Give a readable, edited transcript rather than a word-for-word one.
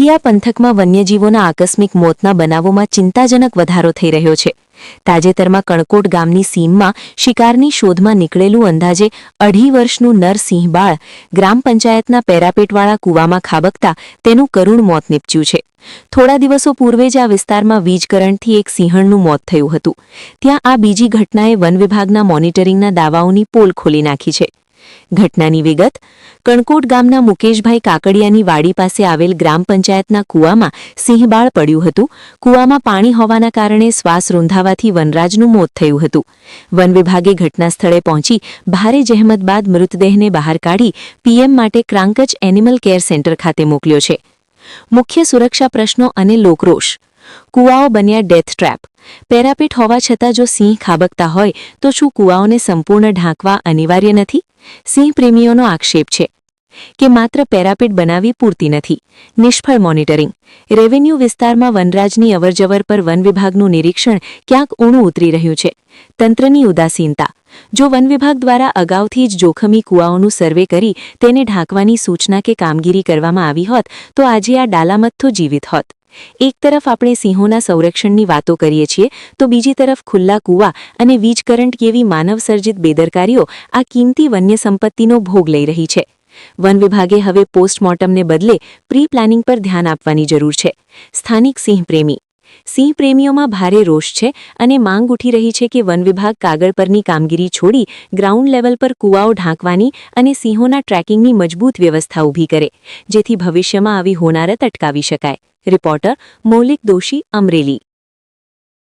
નલિયા પંથકમાં વન્યજીવોના આકસ્મિક મોતના બનાવોમાં ચિંતાજનક વધારો થઈ રહ્યો છે। તાજેતરમાં કણકોટ ગામની સીમમાં શિકારની શોધમાં નીકળેલું અંદાજે 2.5 વર્ષનું નર સિંહ બાળ ગ્રામ પંચાયતના પેરાપેટવાળા કૂવામાં ખાબકતા તેનું કરુણ મોત નીપજ્યું છે। થોડા દિવસો પૂર્વે જ આ વિસ્તારમાં વીજ કરંટથી એક સિંહણનું મોત થયું હતું। ત્યાં આ બીજી ઘટનાએ વન વિભાગના મોનિટરિંગના દાવાઓની પોલ ખોલી નાખી છે। ઘટનાની વિગત કણકોટ ગામના મુકેશભાઈ કાકડિયાની વાડી પાસે આવેલ ગ્રામ પંચાયતના કૂવામાં સિંહબાળ પડ્યું હતું। કૂવામાં પાણી હોવાના કારણે શ્વાસ રૂંધાવાથી વનરાજનું મોત થયું હતું। વન વિભાગે ઘટના સ્થળે પહોંચી ભારે જહેમત બાદ મૃતદેહને બહાર કાઢી પીએમ માટે ક્રાંકચ એનિમલ કેર સેન્ટર ખાતે મોકલ્યો છે। મુખ્ય સુરક્ષા પ્રશ્નો અને લોકરોષ। કૂવાઓ બન્યા ડેથ ટ્રેપ। પેરાપેટ હોવા છતાં જો સિંહ ખાબકતા હોય તો શું કૂવાઓને સંપૂર્ણ ઢાંકવા અનિવાર્ય નથી? સિંહ પ્રેમીઓનો આક્ષેપ છે કે માત્ર પેરાપેટ બનાવવી પૂરતી નથી। નિષ્ફળ મોનિટરિંગ। રેવન્યુ વિસ્તારમાં વનરાજની અવરજવર પર વન વિભાગનું નિરીક્ષણ ક્યાંક ઊણું ઉતરી રહ્યું છે। તંત્રની ઉદાસીનતા। જો વન વિભાગ દ્વારા અગાઉથી જ જોખમી કૂવાઓનું સર્વે કરી તેને ઢાંકવાની સૂચના કે કામગીરી કરવામાં આવી હોત તો આજે આ ડાલામથ્થો જીવિત હોત। એક તરફ આપણે સિંહોના સંરક્ષણની વાતો કરીએ છીએ તો બીજી તરફ ખુલ્લા કૂવા અને વીજ કરંટ જેવી માનવસર્જિત બેદરકારીઓ આ કિંમતી વન્ય સંપત્તિનો ભોગ લઈ રહી છે। વન વિભાગે હવે પોસ્ટમોર્ટમને બદલે પ્રી પ્લાનિંગ પર ધ્યાન આપવાની જરૂર છે। સ્થાનિક સિંહ પ્રેમી। સિંહ પ્રેમીઓમાં ભારે રોષ છે અને માંગ ઉઠી રહી છે કે વન વિભાગ કાગળ પરની કામગીરી છોડી ગ્રાઉન્ડ લેવલ પર કૂવાઓ ઢાંકવાની અને સિંહોના ટ્રેકિંગની મજબૂત વ્યવસ્થા ઊભી કરે જેથી ભવિષ્યમાં આવી હોનારત અટકાવી શકાય। રિપોર્ટર મૌલિક દોશી, અમરેલી।